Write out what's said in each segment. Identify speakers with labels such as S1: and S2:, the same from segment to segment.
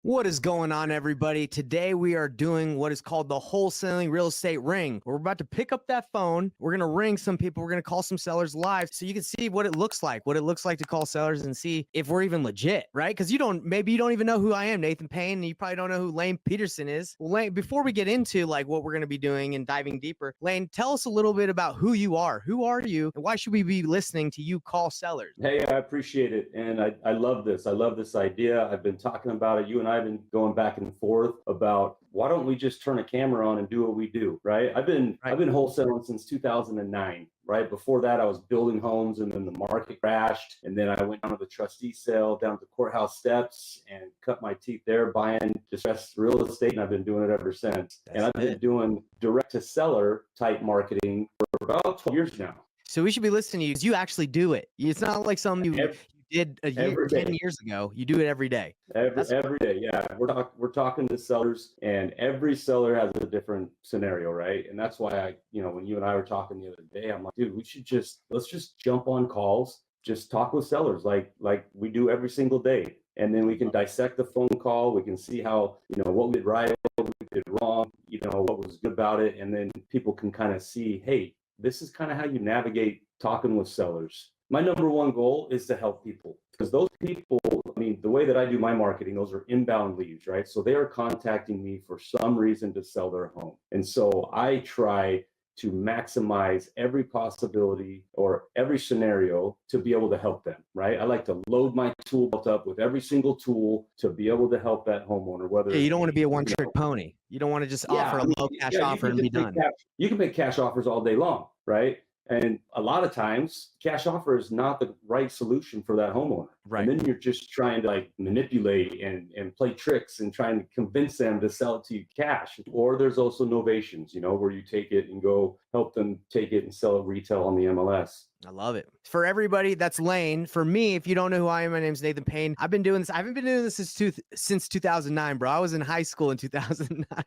S1: What is going on, everybody? Today we are doing what is called the wholesaling real estate ring. We're about to pick up that phone. We're going to ring some people. We're going to call some sellers live so you can see what it looks like to call sellers and see if we're even legit, right? Because maybe you don't even know who I am, Nathan Payne, and you probably don't know who Lane Peterson is. Well, Lane, before we get into like what we're going to be doing and diving deeper, Lane, tell us a little bit about who you are. Who are you, and why should we be listening to you call sellers?
S2: Hey, I appreciate it. And I love this. I love this idea. I've been talking about it. You and I have been going back and forth about why don't we just turn a camera on and do what we do, right? I've been wholesaling since 2009. Right before that, I was building homes, and then the market crashed. And then I went down to the trustee sale, down to the courthouse steps, and cut my teeth there buying distressed real estate. And I've been doing it ever since. And I've been doing direct to seller type marketing for about 12 years now.
S1: So we should be listening to you because you actually do it. It's not like something you did 10 years ago. You do it every day.
S2: Every day, yeah. We're talking to sellers, and every seller has a different scenario, right? And that's why when you and I were talking the other day, I'm like, dude, let's just jump on calls, just talk with sellers like we do every single day. And then we can dissect the phone call. We can see how, what we did right, what we did wrong, what was good about it. And then people can kind of see, hey, this is kind of how you navigate talking with sellers. My number one goal is to help people, because those people, the way that I do my marketing, those are inbound leads, right? So they are contacting me for some reason to sell their home. And so I try to maximize every possibility or every scenario to be able to help them, right? I like to load my tool belt up with every single tool to be able to help that homeowner. Whether
S1: you don't want to be a one-trick pony. You don't want to just offer a low cash offer and be done.
S2: You can make cash offers all day long, right? And a lot of times, cash offer is not the right solution for that homeowner.
S1: Right.
S2: And then you're just trying to manipulate and play tricks and trying to convince them to sell it to you cash. Or there's also novations, where you take it and go help them take it and sell it retail on the MLS.
S1: I love it. For everybody, that's Lane. For me, if you don't know who I am, my name's Nathan Payne. I've been doing this. I haven't been doing this since 2009, bro. I was in high school in 2009.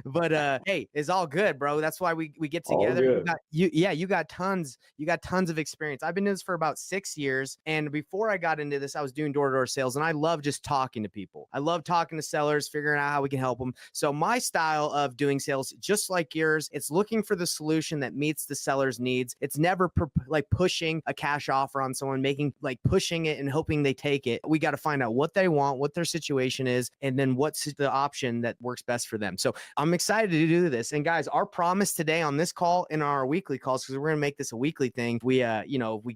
S1: But hey, it's all good, bro. That's why we get together. You got tons of experience. I've been doing this for about 6 years. And before I got into this, I was doing door-to-door sales, and I love just talking to people. I love talking to sellers, figuring out how we can help them. So my style of doing sales, just like yours, it's looking for the solution that meets the seller's needs. It's never pushing a cash offer on someone, pushing it and hoping they take it. We got to find out what they want, what their situation is, and then what's the option that works best for them. So I'm excited to do this. And guys, our promise today on this call and our weekly calls, because we're going to make this a weekly thing. We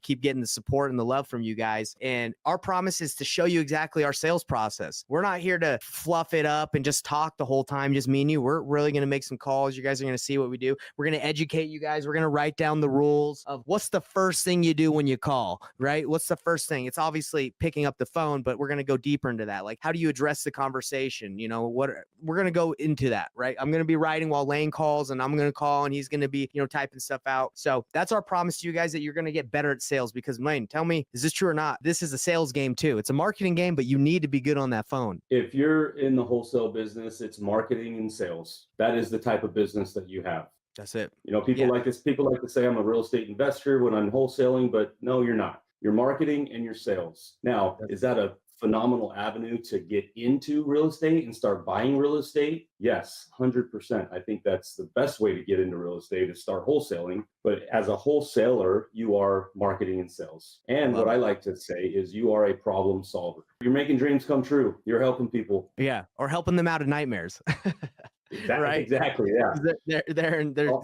S1: keep getting the support and the love from you guys. And our promise is to show you exactly our sales process. We're not here to fluff it up and just talk the whole time, just me and you. We're really going to make some calls. You guys are going to see what we do. We're going to educate you guys. We're going to write down the rules of what's the first thing you do when you call, right? What's the first thing? It's obviously picking up the phone, but we're going to go deeper into that. Like, how do you address the conversation? We're going to go into that, right? I'm going to be writing while Lane calls, and I'm going to call, and he's going to be, typing stuff out. So that's our promise to you guys, that you're going to get better at sales. Because Lane, tell me, is this true or not? This is a sales game too. It's a marketing game, but you need to be good on that phone.
S2: If you're in the wholesale business, it's marketing and sales. That is the type of business that you have.
S1: That's it.
S2: People like this. People like to say I'm a real estate investor when I'm wholesaling, but no, you're not. You're marketing and you're sales. Now, is that a phenomenal avenue to get into real estate and start buying real estate? Yes, 100%. I think that's the best way to get into real estate, is start wholesaling. But as a wholesaler, you are marketing and sales. And what I like to say is you are a problem solver. You're making dreams come true. You're helping people.
S1: Yeah, or helping them out of nightmares.
S2: Exactly. Right? Exactly. Yeah.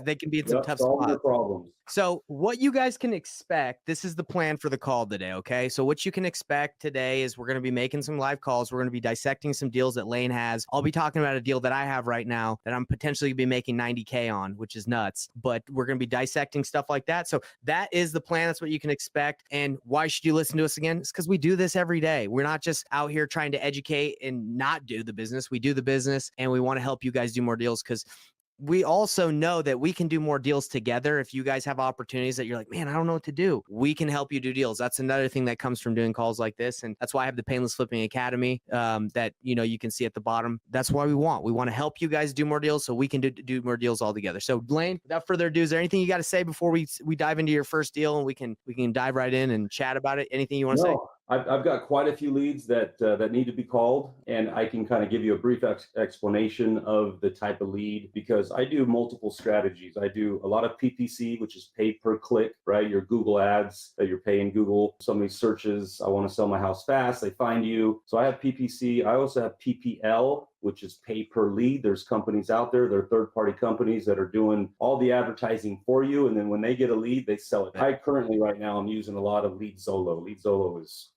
S1: They can be in some tough spots.
S2: Problems.
S1: So what you guys can expect, this is the plan for the call today. Okay. So what you can expect today is we're going to be making some live calls. We're going to be dissecting some deals that Lane has. I'll be talking about a deal that I have right now that I'm potentially going to be making 90K on, which is nuts, but we're going to be dissecting stuff like that. So that is the plan. That's what you can expect. And why should you listen to us again? It's because we do this every day. We're not just out here trying to educate and not do the business. We do the business, and we want to help you guys do more deals, because we also know that we can do more deals together. If you guys have opportunities that you're like, man, I don't know what to do, we can help you do deals. That's another thing that comes from doing calls like this. And that's why I have the Painless Flipping Academy that, you can see at the bottom. That's why we want to help you guys do more deals so we can do more deals all together. So Blaine, without further ado, is there anything you got to say before we dive into your first deal, and we can dive right in and chat about it? Anything you want to say?
S2: I've got quite a few leads that need to be called, and I can kind of give you a brief explanation of the type of lead, because I do multiple strategies. I do a lot of PPC, which is pay per click, right? Your Google ads that you're paying Google. Somebody searches, I want to sell my house fast, they find you. So I have PPC. I also have PPL, which is pay per lead. There's companies out there, they're third-party companies that are doing all the advertising for you, and then when they get a lead, they sell it. I currently, right now, I'm using a lot of LeadZolo. LeadZolo is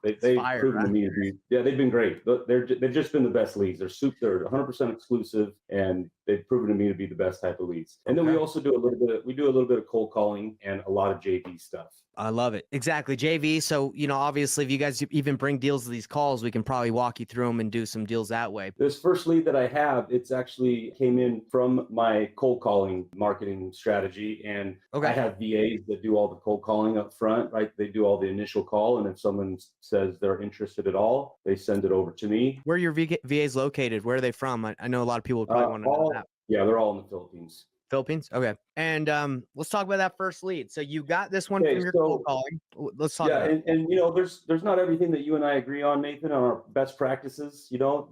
S2: they've
S1: fire,
S2: proven
S1: huh?
S2: to me to be, yeah, they've been great. They've just been the best leads. They're 100% exclusive, and they've proven to me to be the best type of leads. And then we also do a little bit of cold calling and a lot of JV stuff.
S1: I love it. Exactly. JV. So, obviously, if you guys even bring deals to these calls, we can probably walk you through them and do some deals that way.
S2: This first lead that I have, it's actually came in from my cold calling marketing strategy. And I have VAs that do all the cold calling up front, right? They do all the initial call. And if someone says they're interested at all, they send it over to me.
S1: Where are your VAs located? Where are they from? I know a lot of people would probably want to know that.
S2: Yeah, they're all in the Philippines.
S1: Philippines? Okay. And let's talk about that first lead. So you got this one from your cold calling. Let's talk about it.
S2: And there's not everything that you and I agree on, Nathan, on our best practices. You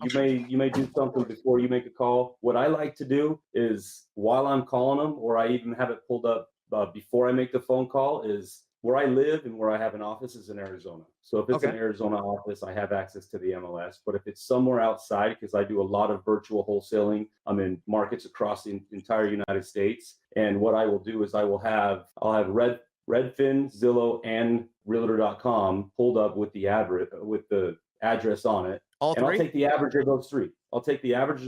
S2: may do something before you make a call. What I like to do is, while I'm calling them, or I even have it pulled up before I make the phone call, is where I live and where I have an office is in Arizona. So if it's an Arizona office, I have access to the MLS. But if it's somewhere outside, because I do a lot of virtual wholesaling, I'm in markets across the entire United States. And what I will do is I'll have Redfin, Zillow, and Realtor.com pulled up with the address on it. And I'll take the average of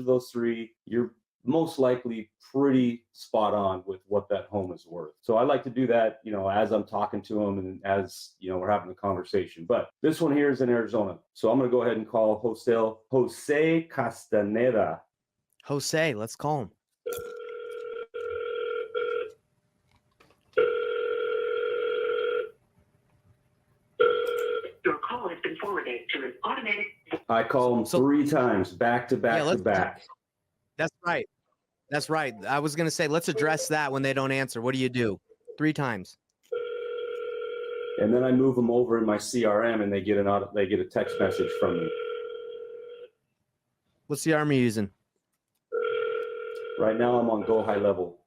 S2: those three. You're most likely pretty spot on with what that home is worth. So I like to do that, as I'm talking to them and as, we're having a conversation. But this one here is in Arizona. So I'm going to go ahead and call Jose Castaneda.
S1: Jose, let's call him.
S3: Your call has been forwarded to an automatic.
S2: I call him 3 times back to back to back.
S1: That's right. That's right. I was going to say, let's address that when they don't answer. What do you do? 3 times.
S2: And then I move them over in my CRM, and they get a text message from me.
S1: What CRM are you using?
S2: Right now I'm on Go High Level.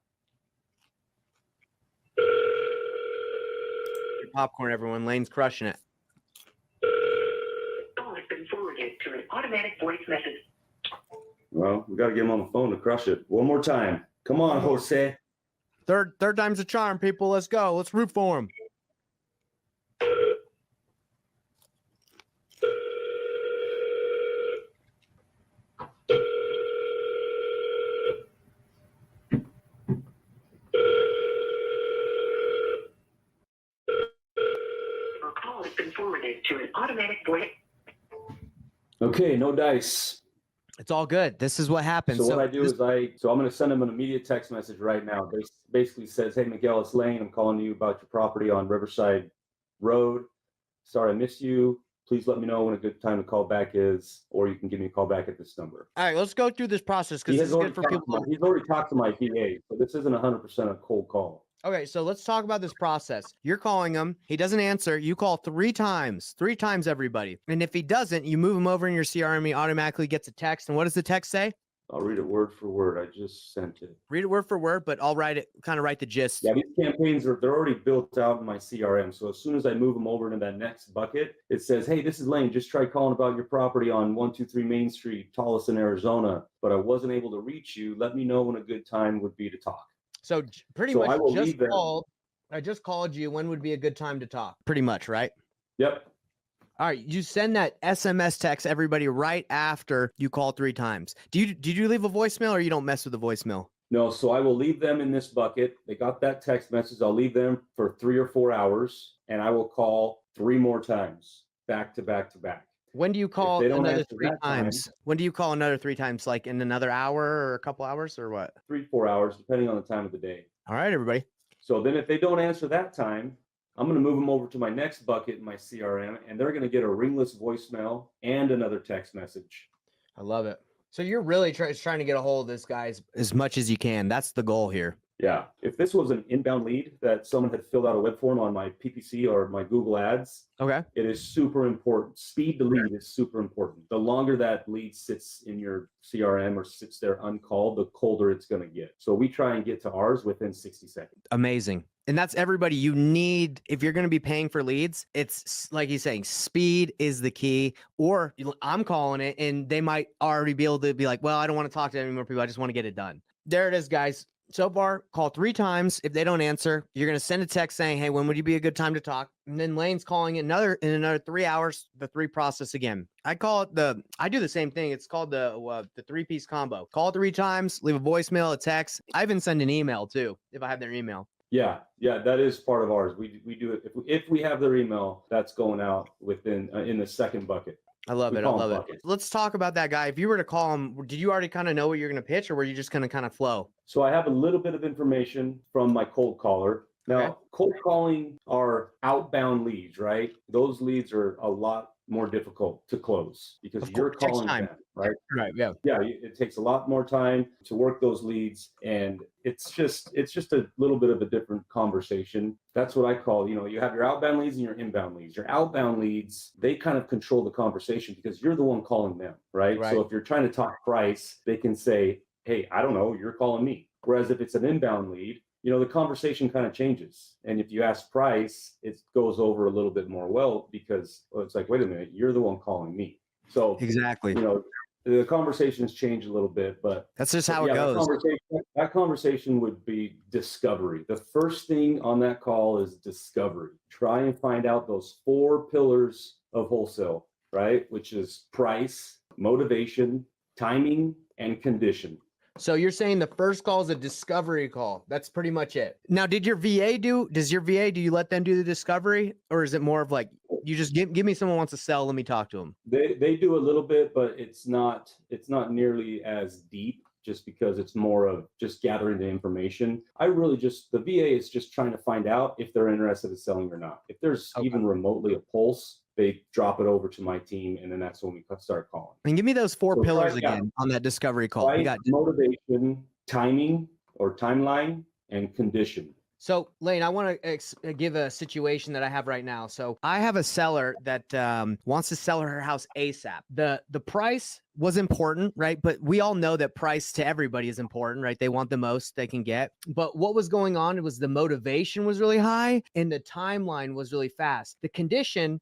S1: Popcorn, everyone. Lane's crushing it.
S3: Call has been forwarded to an automatic voice message.
S2: Well, we got to get him on the phone to crush it. One more time. Come on, Jose.
S1: Third time's a charm, people. Let's go. Let's root for him.
S3: Your call has been forwarded to an automatic voice.
S2: Okay, no dice.
S1: It's all good. This is what happens.
S2: So what I do is I'm going to send him an immediate text message right now. Basically says, hey, Miguel, it's Lane. I'm calling you about your property on Riverside Road. Sorry, I missed you. Please let me know when a good time to call back is, or you can give me a call back at this number.
S1: All right, let's go through this process, because this is good for people.
S2: He's already talked to my VA, so this isn't 100% a cold call.
S1: Okay, so let's talk about this process. You're calling him. He doesn't answer. You call 3 times. 3 times, everybody. And if he doesn't, you move him over in your CRM. He automatically gets a text. And what does the text say?
S2: I'll read it word for word. I just sent it.
S1: Read it word for word, but I'll write the gist.
S2: Yeah, these campaigns they're already built out in my CRM. So as soon as I move them over into that next bucket, it says, hey, this is Lane. Just tried calling about your property on 123 Main Street, Tolleson, Arizona, but I wasn't able to reach you. Let me know when a good time would be to talk.
S1: So pretty much I just called you. When would be a good time to talk? Pretty much, right?
S2: Yep.
S1: All right. You send that SMS text everybody right after you call 3 times. Did you leave a voicemail, or you don't mess with the voicemail?
S2: No. So I will leave them in this bucket. They got that text message. I'll leave them for 3 or 4 hours, and I will call 3 more times, back to back to back.
S1: When do you call another 3 times? When do you call another 3 times? Like in another hour or a couple hours, or what?
S2: 3-4 hours, depending on the time of the day.
S1: All right, everybody.
S2: So then if they don't answer that time, I'm going to move them over to my next bucket in my CRM, and they're going to get a ringless voicemail and another text message.
S1: I love it. So you're really trying to get a hold of this guy as much as you can. That's the goal here.
S2: Yeah. If this was an inbound lead that someone had filled out a web form on my PPC or my Google Ads,
S1: Okay.
S2: it is super important. Speed to lead is super important. The longer that lead sits in your CRM or sits there uncalled, the colder it's going to get. So we try and get to ours within 60 seconds.
S1: Amazing. And that's everybody you need. If you're going to be paying for leads, it's like he's saying, speed is the key. Or I'm calling it and they might already be able to be like, well, I don't want to talk to any more people. I just want to get it done. There it is, guys. So far, call 3 times. If they don't answer, you're going to send a text saying, hey, when would you be a good time to talk? And then Lane's calling in another 3 hours, the 3 process again. I call it I do the same thing. It's called the 3-piece combo. Call 3 times, leave a voicemail, a text. I even send an email too, if I have their email.
S2: Yeah, that is part of ours. We do it if we have their email, that's going out within in the second bucket.
S1: I love it. I love it. Let's talk about that guy. If you were to call him, did you already kind of know what you're going to pitch, or were you just going to kind of flow?
S2: So I have a little bit of information from my cold caller. Now, cold calling are outbound leads, right? Those leads are a lot more difficult to close because you're calling them, right?
S1: Right. Yeah.
S2: Yeah. It takes a lot more time to work those leads, and it's just a little bit of a different conversation. That's what I call, you have your outbound leads and your inbound leads. Your outbound leads, they kind of control the conversation because you're the one calling them, right? So if you're trying to talk price, they can say, hey, I don't know, you're calling me. Whereas if it's an inbound lead, the conversation kind of changes. And if you ask price, it goes over a little bit more because it's like, wait a minute, you're the one calling me. So
S1: exactly,
S2: the conversations change a little bit, but
S1: that's just how it goes.
S2: That conversation would be discovery. The first thing on that call is discovery. Try and find out those 4 pillars of wholesale, right? Which is price, motivation, timing, and condition.
S1: So you're saying the first call is a discovery call. That's pretty much it. Now, does your VA, do you let them do the discovery, or is it more of like, you just give me someone wants to sell, let me talk to them?
S2: They do a little bit, but it's not nearly as deep just because it's more of just gathering the information. The VA is just trying to find out if they're interested in selling or not. If there's even remotely a pulse, they drop it over to my team, and then that's when we start calling.
S1: And give me those 4 pillars again on that discovery call.
S2: Right, we got motivation, timing or timeline, and condition.
S1: So, Lane, I want to give a situation that I have right now. So I have a seller that wants to sell her house ASAP. The price was important, right? But we all know that price to everybody is important, right? They want the most they can get. But what was going on was the motivation was really high and the timeline was really fast. The condition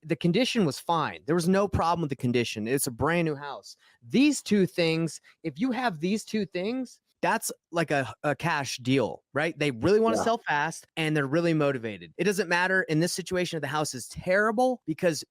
S1: was fine. There was no problem with the condition. It's a brand new house. These 2 things, if you have these 2 things, that's like a cash deal, right? They really want to sell fast and they're really motivated. It doesn't matter in this situation if the house is terrible, because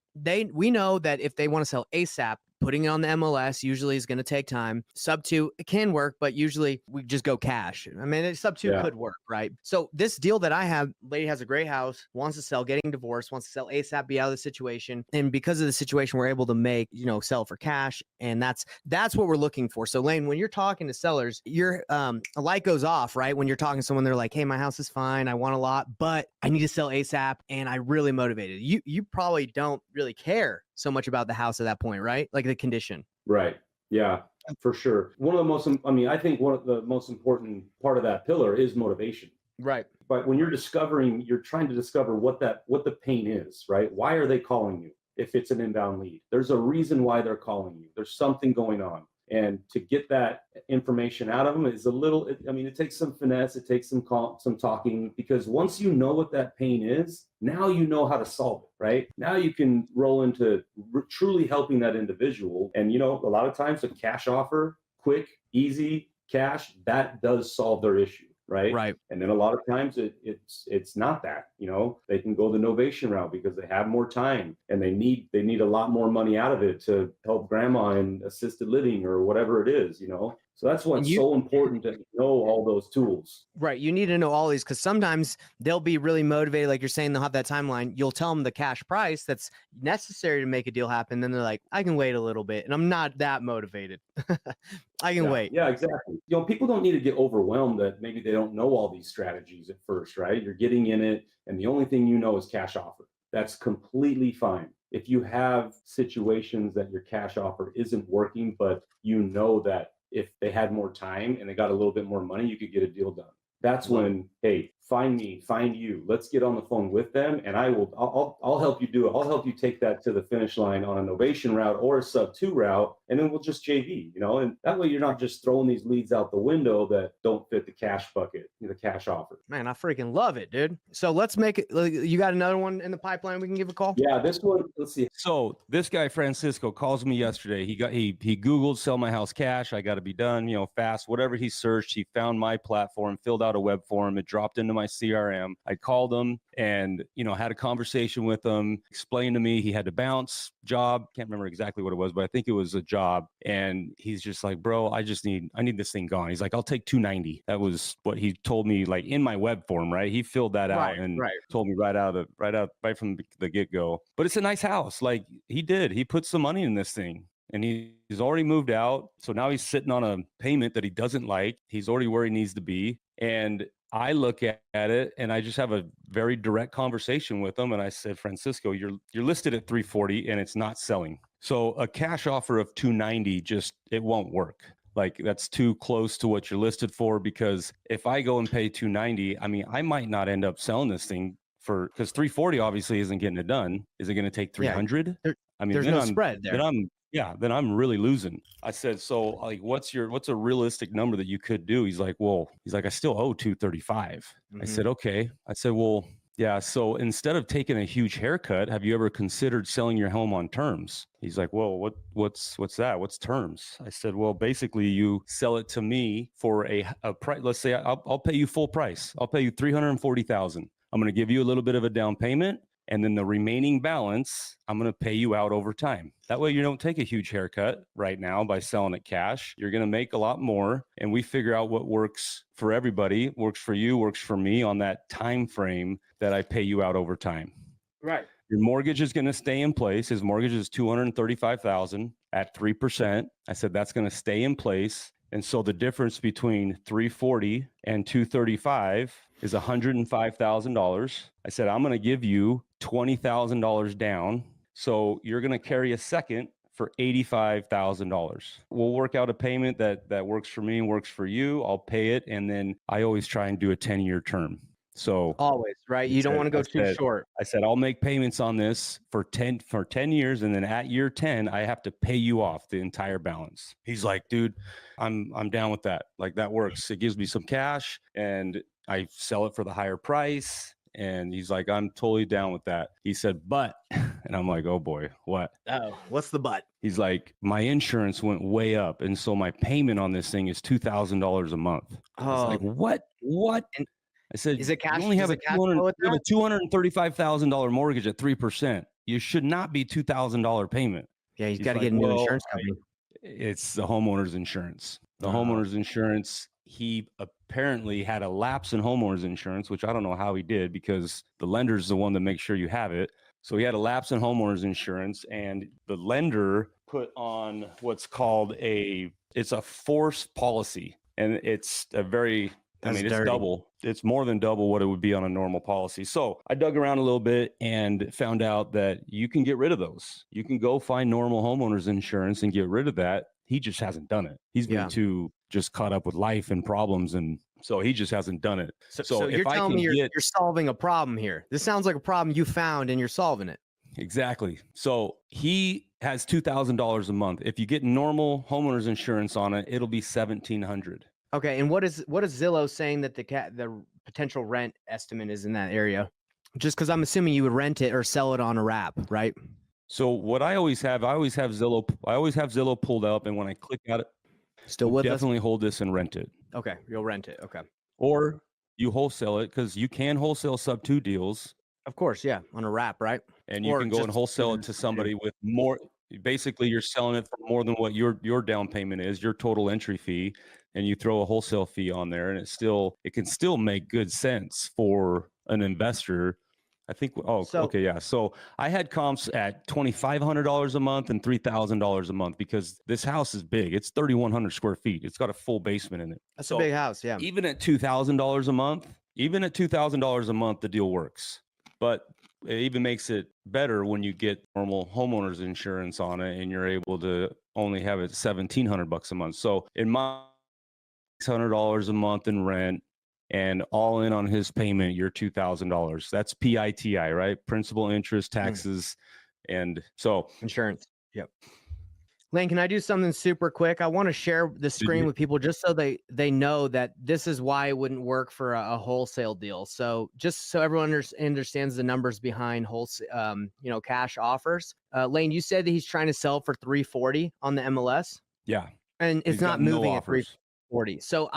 S1: we know that if they want to sell ASAP, putting it on the MLS usually is going to take time. Sub 2, it can work, but usually we just go cash. I mean, sub 2 could work, right? So this deal that I have, lady has a great house, wants to sell, getting divorced, wants to sell ASAP, be out of the situation. And because of the situation, we're able to make, sell for cash. And that's what we're looking for. So Lane, when you're talking to sellers, a light goes off, right? When you're talking to someone, they're like, hey, my house is fine. I want a lot, but I need to sell ASAP. And I really motivated. You probably don't really care so much about the house at that point, right? Like the condition.
S2: Right. Yeah, for sure. I think one of the most important part of that pillar is motivation.
S1: Right.
S2: But when you're trying to discover what the pain is, right? Why are they calling you? If it's an inbound lead, there's a reason why they're calling you. There's something going on. And to get that information out of them is it takes some finesse, it takes some talking, because once you know what that pain is, now you know how to solve it, right? Now you can roll into truly helping that individual. And, a lot of times a cash offer, quick, easy cash, that does solve their issue. Right. And then a lot of times it's not that, they can go the novation route because they have more time and they need a lot more money out of it to help grandma in assisted living or whatever it is, So that's what's so important to know all those tools.
S1: Right. You need to know all these because sometimes they'll be really motivated. Like you're saying, they'll have that timeline. You'll tell them the cash price that's necessary to make a deal happen. Then they're like, I can wait a little bit and I'm not that motivated. I can wait.
S2: Yeah, exactly. People don't need to get overwhelmed that maybe they don't know all these strategies at first, right? You're getting in it and the only thing you know is cash offer. That's completely fine. If you have situations that your cash offer isn't working, but you know that if they had more time and they got a little bit more money, you could get a deal done. that's when, hey, find me, find you. Let's get on the phone with them, and I'll help you do it. I'll help you take that to the finish line on an ovation route or a sub 2 route, and then we'll just JV, and that way you're not just throwing these leads out the window that don't fit the cash bucket, the cash offer.
S1: Man, I freaking love it, dude. So let's make it. You got another one in the pipeline we can give a call?
S2: Yeah, this one, let's see.
S4: So this guy Francisco calls me yesterday. He Googled sell my house cash. I got to be done, fast. Whatever he searched, he found my platform, filled out a web form. It dropped into my CRM. I called him and had a conversation with him. Explained to me he had to bounce job. Can't remember exactly what it was, but I think it was a job. And he's just like, bro, I need this thing gone. He's like, I'll take $290. That was what he told me, like in my web form, right? He filled that out and told me right from the get go. But it's a nice house. Like he put some money in this thing. And he's already moved out. So now he's sitting on a payment that he doesn't like. He's already where he needs to be. And I look at it and I just have a very direct conversation with him. And I said, Francisco, you're listed at 340 and it's not selling. So a cash offer of 290, it won't work. Like that's too close to what you're listed for, because if I go and pay 290, I mean, I might not end up selling this thing because 340 obviously isn't getting it done. Is it going to take 300?
S1: Yeah, there's no spread there.
S4: Then I'm really losing. I said, so like, what's a realistic number that you could do? He's like, I still owe 235. I said, okay. I said, well, yeah. So instead of taking a huge haircut, have you ever considered selling your home on terms? He's like, well, what's that? What's terms? I said, well, basically you sell it to me for a price. Let's say I'll pay you full price. I'll pay you $340,000. I'm going to give you a little bit of a down payment. And then the remaining balance, I'm going to pay you out over time. That way you don't take a huge haircut right now by selling it cash. You're going to make a lot more. And we figure out what works for everybody, works for you, works for me on that time frame that I pay you out over time.
S1: Right.
S4: Your mortgage is going to stay in place. His mortgage is $235,000 at 3%. I said that's going to stay in place. And so the difference between 340 and 235 is $105,000. I said, I'm going to give you $20,000 down. So you're going to carry a second for $85,000. We'll work out a payment that works for me and works for you. I'll pay it. And then I always try and do a 10-year term. So
S1: always, right? You don't want to go too short.
S4: I said, I'll make payments on this for 10 years. And then at year 10, I have to pay you off the entire balance. He's like, dude, I'm down with that. Like that works. It gives me some cash and I sell it for the higher price. And he's like, I'm totally down with that. He said, but, and I'm like, oh boy, what?
S1: Oh, what's the but?
S4: He's like, my insurance went way up. And so my payment on this thing is $2,000 a month. I was like, what? And I said,
S1: is it cash?
S4: You only have a $235,000 mortgage at 3%. You should not be $2,000 payment.
S1: Yeah, he's got to get a new insurance company.
S4: It's the homeowner's insurance. The homeowner's insurance, he apparently had a lapse in homeowner's insurance, which I don't know how he did because the lender's the one that makes sure you have it. So he had a lapse in homeowner's insurance and the lender put on what's called it's a force policy. And it's a very... it's double. It's more than double what it would be on a normal policy. So I dug around a little bit and found out that you can get rid of those. You can go find normal homeowners insurance and get rid of that. He just hasn't done it. He's been too just caught up with life and problems. And so he just hasn't done it.
S1: So you're telling me you're solving a problem here. This sounds like a problem you found and you're solving it.
S4: Exactly. So he has $2,000 a month. If you get normal homeowners insurance on it, it'll be $1,700.
S1: Okay, and what is Zillow saying that the potential rent estimate is in that area? Just because I'm assuming you would rent it or sell it on a wrap, right?
S4: So what I always have Zillow pulled up, and when I click at it,
S1: still with
S4: definitely hold this and rent it.
S1: Okay, you'll rent it. Okay,
S4: or you wholesale it because you can wholesale sub 2 deals.
S1: Of course, yeah, on a wrap, right?
S4: And you can go and wholesale it to somebody with more. Basically, you're selling it for more than what your down payment is, your total entry fee. And you throw a wholesale fee on there and it can still make good sense for an investor. I think, okay. Yeah. So I had comps at $2,500 a month and $3,000 a month because this house is big. It's 3,100 square feet. It's got a full basement in it.
S1: That's a big house. Yeah.
S4: Even at $2,000 a month, the deal works, but it even makes it better when you get normal homeowners insurance on it and you're able to only have it $1,700 a month. So in my $600 a month in rent, and all in on his payment, you're $2,000. That's PITI, right? Principal, interest, taxes, and so
S1: insurance. Yep. Lane, can I do something super quick? I want to share the screen with people just so they know that this is why it wouldn't work for a wholesale deal. So just so everyone understands the numbers behind wholesale, cash offers. Lane, you said that he's trying to sell for 340 on the MLS.
S4: yeah,
S1: and it's
S4: he's
S1: not
S4: got no
S1: moving at
S4: offers.
S1: 340. So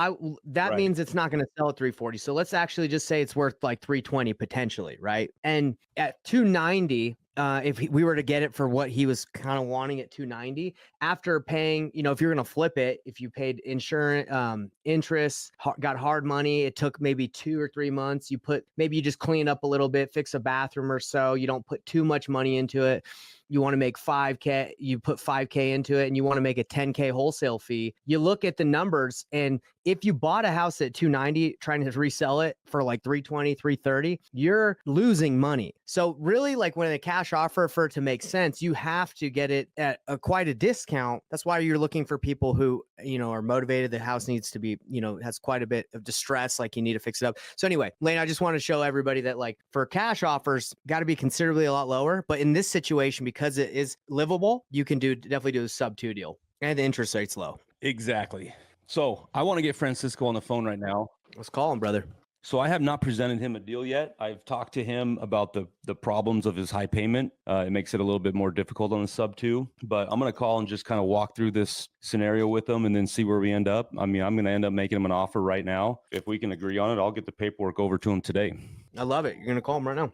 S1: that
S4: Right.
S1: means it's not going to sell at 340. So let's actually just say it's worth like 320 potentially, right? And at 290, if we were to get it for what he was kind of wanting at 290, after paying, if you're going to flip it, if you paid insurance, interest, got hard money, it took maybe 2 or 3 months. Maybe you just clean up a little bit, fix a bathroom or so. You don't put too much money into it. You want to make 5K, you put 5K into it, and you want to make a 10K wholesale fee. You look at the numbers, and if you bought a house at 290, trying to resell it for like 320, 330, you're losing money. So really, like when a cash offer, for it to make sense, you have to get it at quite a discount. That's why you're looking for people who, are motivated. The house needs to be, has quite a bit of distress, like you need to fix it up. So anyway, Lane, I just want to show everybody that like for cash offers, got to be considerably a lot lower. But in this situation, because it is livable, you can definitely do a sub 2 deal, and the interest rate's low.
S4: Exactly. So I want to get Francisco on the phone right now.
S1: Let's call him, brother.
S4: So I have not presented him a deal yet. I've talked to him about the problems of his high payment. It makes it a little bit more difficult on the sub 2, but I'm going to call and just kind of walk through this scenario with him and then see where we end up. I mean, I'm going to end up making him an offer right now. If we can agree on it, I'll get the paperwork over to him today.
S1: I love it. You're going to call him right now.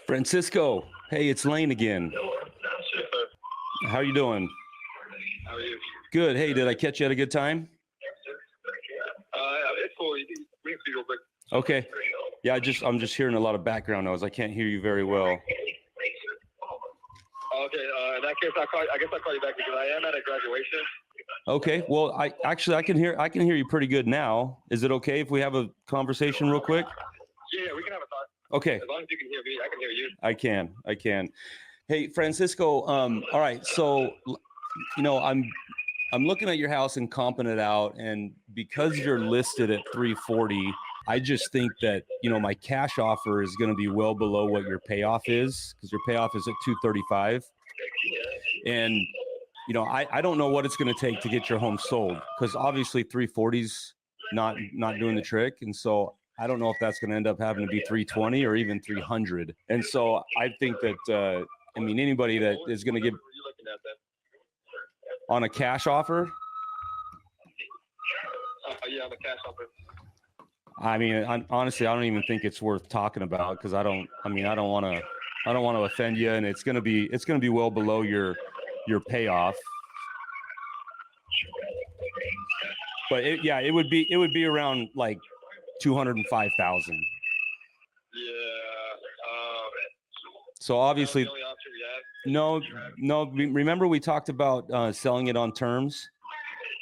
S4: Francisco, hey, it's Lane again. How are you doing?
S5: How are you?
S4: Good. Hey, did I catch you at a good time?
S5: It's cool. You can ring me real quick.
S4: Okay. Yeah, I'm just hearing a lot of background noise. I can't hear you very well.
S5: Okay. In that case, I guess I'll call you back because I am at a graduation.
S4: Okay. Well, I can hear you pretty good now. Is it okay if we have a conversation real quick?
S5: Yeah, we can have a talk.
S4: Okay.
S5: As long as you can hear me, I can hear you.
S4: I can. Hey, Francisco. All right. So, I'm looking at your house and comping it out, and because you're listed at 340, I just think that, my cash offer is going to be well below what your payoff is, because your payoff is at 235. And, I don't know what it's going to take to get your home sold, because obviously 340's not doing the trick. And so I don't know if that's going to end up having to be 320 or even 300. And so I think that, anybody that is going to give
S5: What are you looking at then?
S4: on a cash offer,
S5: Yeah, on the cash offer.
S4: Honestly, I don't even think it's worth talking about, because I don't want to offend you, and it's going to be well below your payoff. But it would be around like 205,000.
S5: Yeah.
S4: So obviously,
S5: The only option we have.
S4: no. Remember we talked about selling it on terms.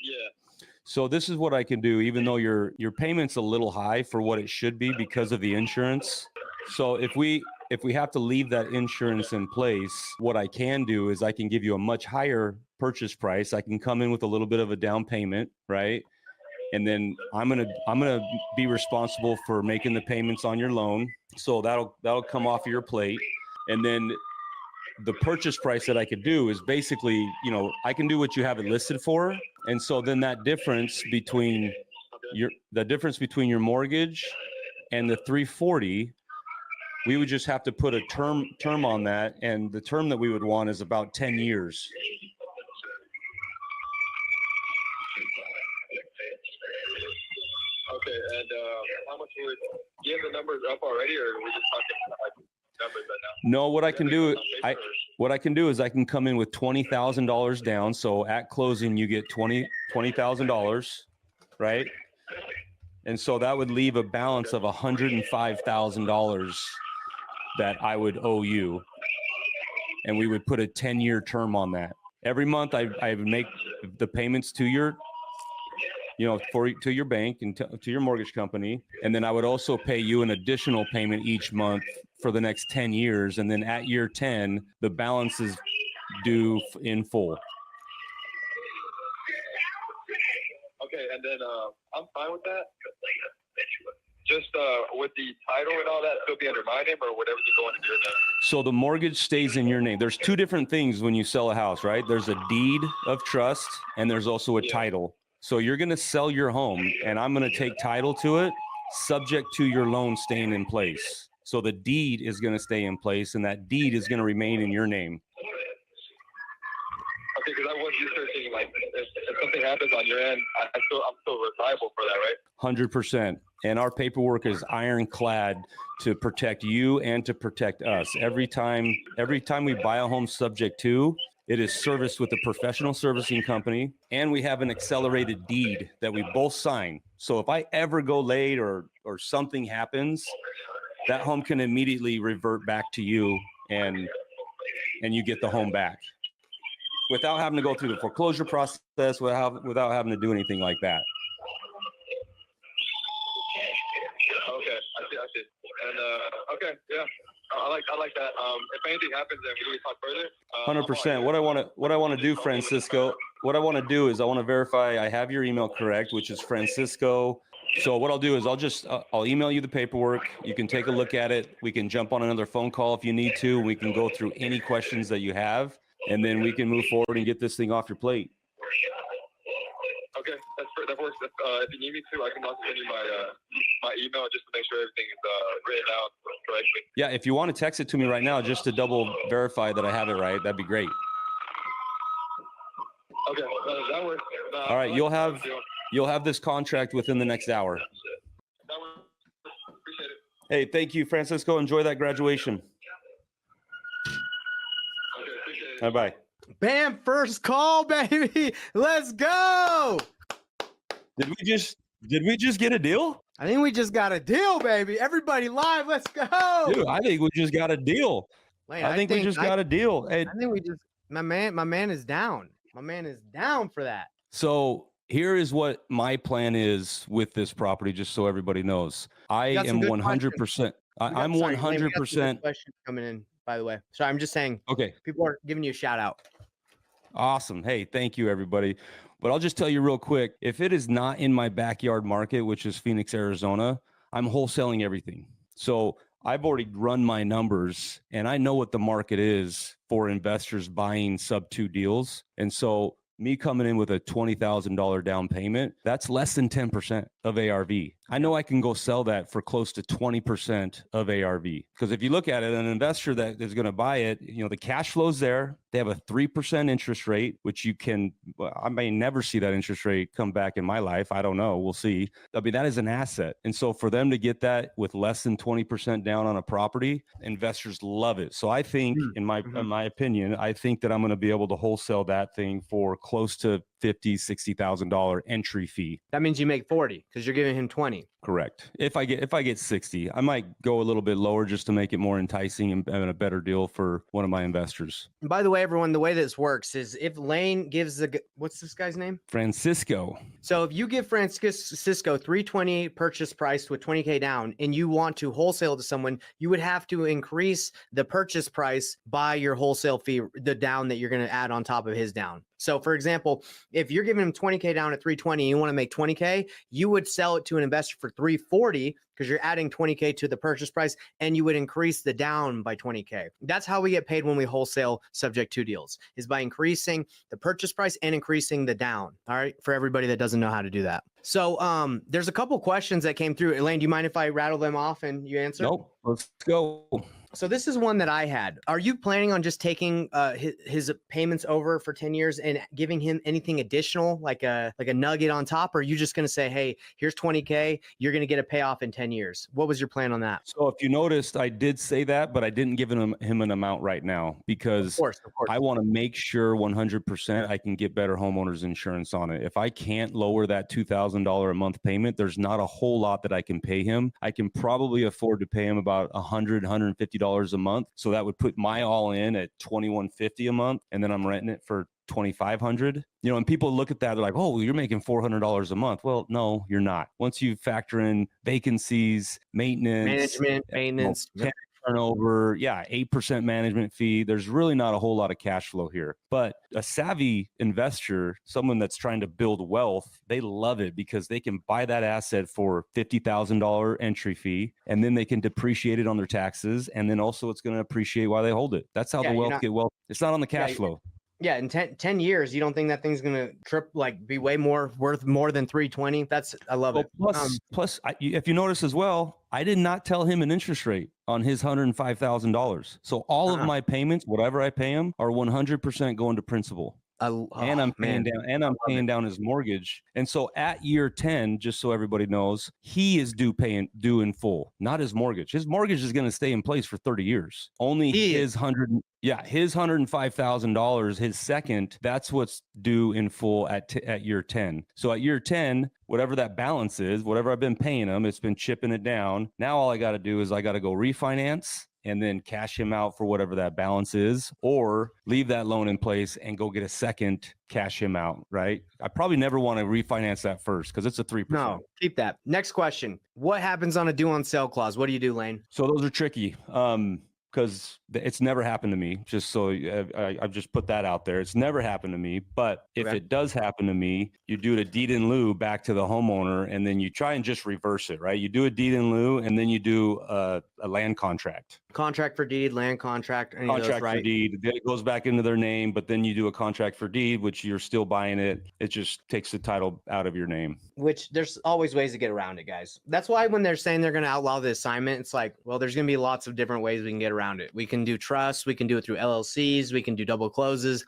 S5: Yeah.
S4: So this is what I can do, even though your payment's a little high for what it should be because of the insurance. So if we have to leave that insurance in place, what I can do is I can give you a much higher purchase price. I can come in with a little bit of a down payment, right? And then I'm gonna be responsible for making the payments on your loan. So that'll come off of your plate. And then the purchase price that I could do is basically, I can do what you have it listed for. And so then that difference between your mortgage and the 340, we would just have to put a term on that. And the term that we would want is about 10 years.
S5: Okay, and how much would you have the numbers up already, or are we just talking like numbers right now?
S4: No, what I can do,
S5: On paper,
S4: what I can do is I can come in with $20,000 down. So at closing, you get $20,000, right? And so that would leave a balance of $105,000 that I would owe you. And we would put a 10-year term on that. Every month I would make the payments to your, to your bank and to your mortgage company. And then I would also pay you an additional payment each month for the next 10 years. And then at year 10, the balance is due in full.
S5: fine with that. Just with the title and all that, still be under my name, or would everything go under your name?
S4: So the mortgage stays in your name. There's two different things when you sell a house, right? There's a deed of trust and there's also a title. So you're going to sell your home and I'm going to take title to it subject to your loan staying in place. So the deed is going to stay in place and that deed is going to remain in your name.
S5: Okay, because I was researching, like, if something happens on your end, I'm still liable for that, right?
S4: 100%. And our paperwork is ironclad to protect you and to protect us. Every time we buy a home subject to, it is serviced with a professional servicing company, and we have an accelerated deed that we both sign. So if I ever go late or something happens, that home can immediately revert back to you and you get the home back without having to go through the foreclosure process, without having to do anything like that.
S5: Okay, I see. And okay, yeah, I like that. If anything happens, then we talk further.
S4: 100%. What I want to do, Francisco, what I want to do is I want to verify I have your email correct, which is Francisco. So what I'll do is I'll email you the paperwork. You can take a look at it. We can jump on another phone call if you need to. We can go through any questions that you have, and then we can move forward and get this thing off your plate.
S5: Okay, that works. If you need me to, I can also send you my email just to make sure everything is written out correctly.
S4: Yeah, if you want to text it to me right now just to double verify that I have it right, that'd be great.
S5: Okay, that works.
S4: All right, you'll have this contract within the next hour.
S5: That works. Appreciate it.
S4: Hey, thank you, Francisco. Enjoy that graduation.
S5: Okay, appreciate it.
S4: Bye-bye.
S1: Bam, first call, baby. Let's go.
S4: Did we just get a deal?
S1: I think we just got a deal, baby. Everybody live. Let's go.
S4: Dude, I think we just got a deal.
S1: Wait,
S4: I think we just got a deal. Hey,
S1: I think we just my man is down. My man is down for that.
S4: so here is what my plan is with this property, just so everybody knows. I
S1: We got some
S4: am
S1: good
S4: 100%. I'm
S1: Sorry, Lane, we got some good
S4: 100%.
S1: questions coming in, by the way. Sorry, I'm just saying
S4: Okay.
S1: people are giving you a shout out.
S4: Awesome. Hey, thank you, everybody. But I'll just tell you real quick, if it is not in my backyard market, which is Phoenix, Arizona, I'm wholesaling everything. So I've already run my numbers and I know what the market is for investors buying sub 2 deals. And so me coming in with a $20,000 down payment, that's less than 10% of ARV. I know I can go sell that for close to 20% of ARV. Because if you look at it, an investor that is going to buy it, the cash flow's there. They have a 3% interest rate, which I may never see that interest rate come back in my life. I don't know. We'll see. I mean, that is an asset. And so for them to get that with less than 20% down on a property, investors love it. So I think, in my opinion, I think that I'm going to be able to wholesale that thing for close to $50,000, $60,000 entry fee.
S1: That means you make 40 because you're giving him 20.
S4: Correct. If I get 60, I might go a little bit lower just to make it more enticing and a better deal for one of my investors.
S1: And by the way, everyone, the way this works is if Lane gives what's this guy's name?
S4: Francisco.
S1: So if you give Francisco 320 purchase price with 20K down and you want to wholesale to someone, you would have to increase the purchase price by your wholesale fee, the down that you're going to add on top of his down. So for example, if you're giving him 20K down at 320 and you want to make 20K, you would sell it to an investor for 340 because you're adding 20K to the purchase price and you would increase the down by 20K. That's how we get paid when we wholesale subject to deals, is by increasing the purchase price and increasing the down. All right. For everybody that doesn't know how to do that. So there's a couple questions that came through. Elaine, do you mind if I rattle them off and you answer?
S4: Nope. Let's go.
S1: So this is one that I had. Are you planning on just taking his payments over for 10 years and giving him anything additional, like a nugget on top? Or are you just going to say, hey, here's 20K, you're going to get a payoff in 10 years? What was your plan on that?
S4: So if you noticed, I did say that, but I didn't give him an amount right now because
S1: of course.
S4: I want to make sure 100% I can get better homeowners insurance on it. If I can't lower that $2,000 a month payment, there's not a whole lot that I can pay him. I can probably afford to pay him about $100, $150 a month. So that would put my all in at $2,150 a month. And then I'm renting it for $2,500. And people look at that, they're like, oh, you're making $400 a month. Well, no, you're not. Once you factor in vacancies, maintenance,
S1: management,
S4: turnover. Yeah, 8% management fee. There's really not a whole lot of cash flow here. But a savvy investor, someone that's trying to build wealth, they love it because they can buy that asset for $50,000 entry fee, and then they can depreciate it on their taxes. And then also it's going to appreciate while they hold it. That's how
S1: Yeah,
S4: the
S1: you're
S4: wealth
S1: not-
S4: get wealth. It's not on the cash
S1: Yeah,
S4: flow.
S1: Yeah, in 10 years, you don't think that thing's gonna be way more worth more than 320? I love it.
S4: Plus, if you notice as well, I did not tell him an interest rate on his $105,000. So all of my payments, whatever I pay him, are 100% going to principal. And I'm paying down his mortgage. And so at year 10, just so everybody knows, he is due in full, not his mortgage. His mortgage is going to stay in place for 30 years. Only his $105,000, his second, that's what's due in full at year 10. So at year 10, whatever that balance is, whatever I've been paying him, it's been chipping it down. Now all I got to do is I got to go refinance and then cash him out for whatever that balance is, or leave that loan in place and go get a second, cash him out, right? I probably never want to refinance that first because it's a 3%.
S1: No, keep that. Next question. What happens on a due on sale clause? What do you do, Lane?
S4: So those are tricky. Because it's never happened to me. Just so I've just put that out there. It's never happened to me. But if it does happen to me, you do a deed in lieu back to the homeowner, and then you try and just reverse it, right? You do a deed in lieu, and then you do a land contract.
S1: Contract for deed, land contract, any
S4: Contract
S1: of those, right?
S4: for deed. Then it goes back into their name, but then you do a contract for deed, which you're still buying it. It just takes the title out of your name.
S1: Which there's always ways to get around it, guys. That's why when they're saying they're going to outlaw the assignment, it's like, well, there's going to be lots of different ways we can get around it. We can do trust. We can do it through LLCs. We can do double closes.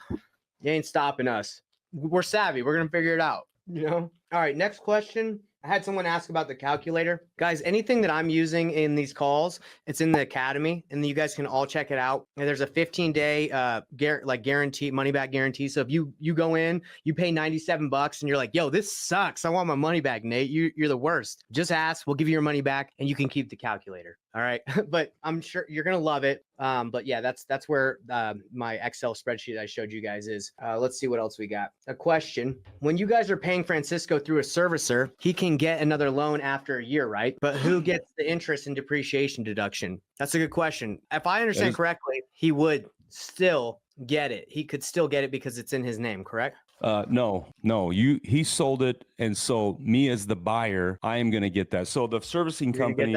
S1: You ain't stopping us. We're savvy. We're going to figure it out. All right. Next question. I had someone ask about the calculator. Guys, anything that I'm using in these calls, it's in the academy, and you guys can all check it out. And there's a 15-day guarantee, money back guarantee. So if you go in, you pay $97 and you're like, yo, this sucks. I want my money back, Nate. You're the worst. Just ask. We'll give you your money back and you can keep the calculator. All right. But I'm sure you're going to love it. But yeah, that's where my Excel spreadsheet I showed you guys is. Let's see what else we got. A question. When you guys are paying Francisco through a servicer, he can get another loan after a year, right? But who gets the interest and depreciation deduction? That's a good question. If I understand correctly, he would still get it. He could still get it because it's in his name, correct?
S4: No, he sold it. And so me as the buyer, I am going to get that. So the servicing company,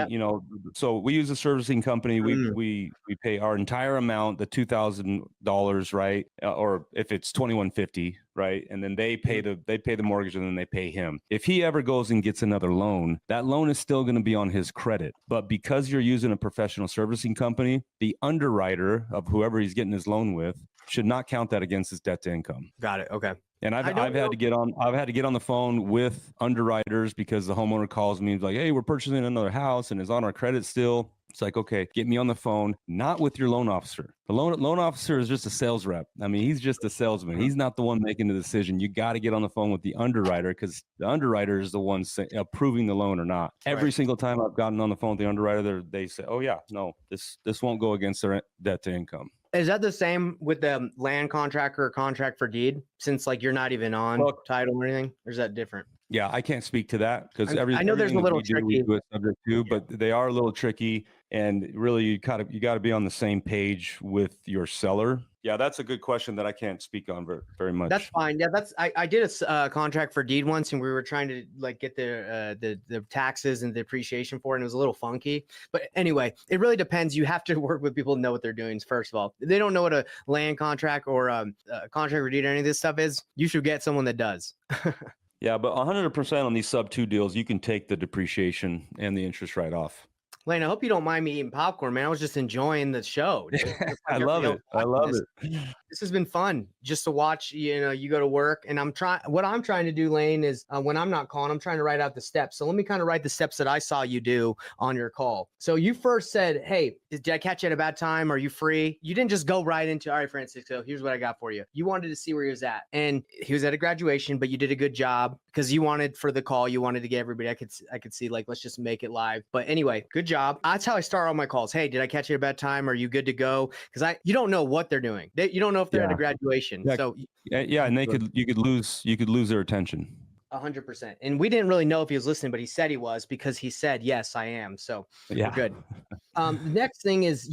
S4: so we use a servicing company. We pay our entire amount, the $2,000, right? Or if it's $2,150, right? And then they pay the mortgage and then they pay him. If he ever goes and gets another loan, that loan is still going to be on his credit. But because you're using a professional servicing company, the underwriter of whoever he's getting his loan with should not count that against his debt to income.
S1: Got it. Okay.
S4: And I've had to get on the phone with underwriters because the homeowner calls me and is like, hey, we're purchasing another house and it's on our credit still. It's like, okay, get me on the phone, not with your loan officer. The loan officer is just a sales rep. I mean, he's just a salesman. He's not the one making the decision. You got to get on the phone with the underwriter because the underwriter is the one approving the loan or not. Every single time I've gotten on the phone with the underwriter, they say, oh yeah, no, this won't go against their debt to income.
S1: Is that the same with the land contract or contract for deed? Since like you're not even on title or anything, or is that different?
S4: Yeah, I can't speak to that because
S1: I know there's a little tricky.
S4: We do it subject to, but they are a little tricky, and really you got to be on the same page with your seller. Yeah, that's a good question that I can't speak on very much.
S1: That's fine. Yeah, I did a contract for deed once, and we were trying to like get the taxes and depreciation for it, and it was a little funky. But anyway, it really depends. You have to work with people who know what they're doing. First of all, if they don't know what a land contract or a contract for deed or any of this stuff is, you should get someone that does.
S4: Yeah, but 100% on these sub 2 deals, you can take the depreciation and the interest right off.
S1: Lane, I hope you don't mind me eating popcorn, man. I was just enjoying the show.
S4: I love it.
S1: This has been fun just to watch. You go to work, and what I'm trying to do, Lane, is when I'm not calling, I'm trying to write out the steps. So let me kind of write the steps that I saw you do on your call. So you first said, hey, did I catch you at a bad time? Are you free? You didn't just go right into, all right, Francisco, here's what I got for you. You wanted to see where he was at. And he was at a graduation, but you did a good job because you wanted for the call, you wanted to get everybody. I could see like, let's just make it live. But anyway, good job. That's how I start all my calls. Hey, did I catch you at a bad time? Are you good to go? Because you don't know what they're doing. You don't know if they're at a graduation.
S4: Yeah.
S1: So
S4: yeah, and you could lose their attention.
S1: 100%. And we didn't really know if he was listening, but he said he was, because he said, yes, I am. So
S4: Yeah.
S1: we're good. The next thing is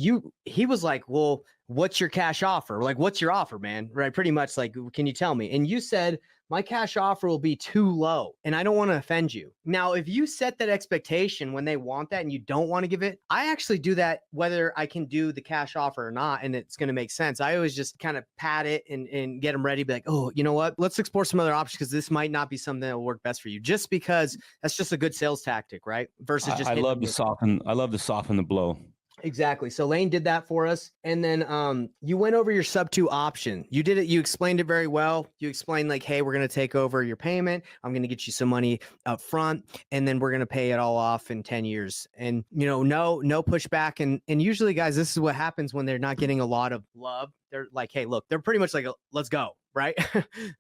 S1: he was like, well, what's your cash offer? Like, what's your offer, man? Right. Pretty much like, can you tell me? And you said, my cash offer will be too low and I don't want to offend you. Now, if you set that expectation when they want that and you don't want to give it, I actually do that whether I can do the cash offer or not. And it's going to make sense. I always just kind of pat it and get them ready. Be like, oh, you know what? Let's explore some other options because this might not be something that will work best for you, just because that's just a good sales tactic, right? Versus just
S4: I love to soften the blow.
S1: Exactly. So Lane did that for us. And then you went over your sub 2 option. You did it. You explained it very well. You explained like, hey, we're going to take over your payment. I'm going to get you some money up front, and then we're going to pay it all off in 10 years. And, no pushback. And usually, guys, this is what happens when they're not getting a lot of love. They're like, hey, look, they're pretty much like, let's go. Right.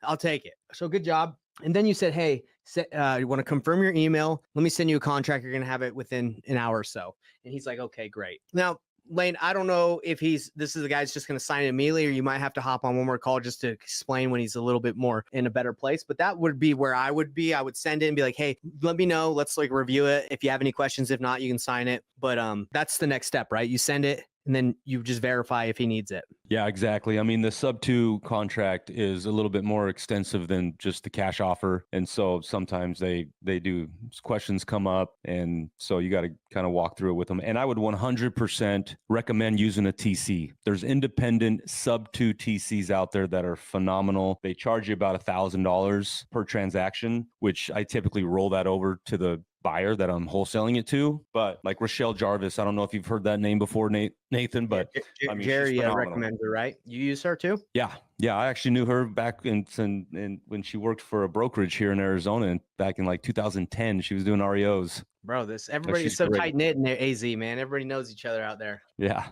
S1: I'll take it. So good job. And then you said, hey, you want to confirm your email? Let me send you a contract. You're going to have it within an hour or so. And he's like, okay, great. Now, Lane, I don't know if this is the guy that's just going to sign it immediately, or you might have to hop on one more call just to explain when he's a little bit more in a better place. But that would be where I would be. I would send it and be like, hey, let me know. Let's like review it. If you have any questions, if not, you can sign it. But that's the next step, right? You send it and then you just verify if he needs it.
S4: Yeah, exactly. I mean, the sub 2 contract is a little bit more extensive than just the cash offer. And so sometimes they do, questions come up. And so you got to kind of walk through it with them. And I would 100% recommend using a TC. There's independent sub 2 TCs out there that are phenomenal. They charge you about $1,000 per transaction, which I typically roll that over to the buyer that I'm wholesaling it to. But like Rochelle Jarvis, I don't know if you've heard that name before, Nathan, but I mean,
S1: Jerry recommends her, right? You use her too?
S4: Yeah. I actually knew her back in when she worked for a brokerage here in Arizona, and back in like 2010, she was doing REOs.
S1: Bro, everybody's so tight knit in their AZ, man. Everybody knows each other out there.
S4: Yeah.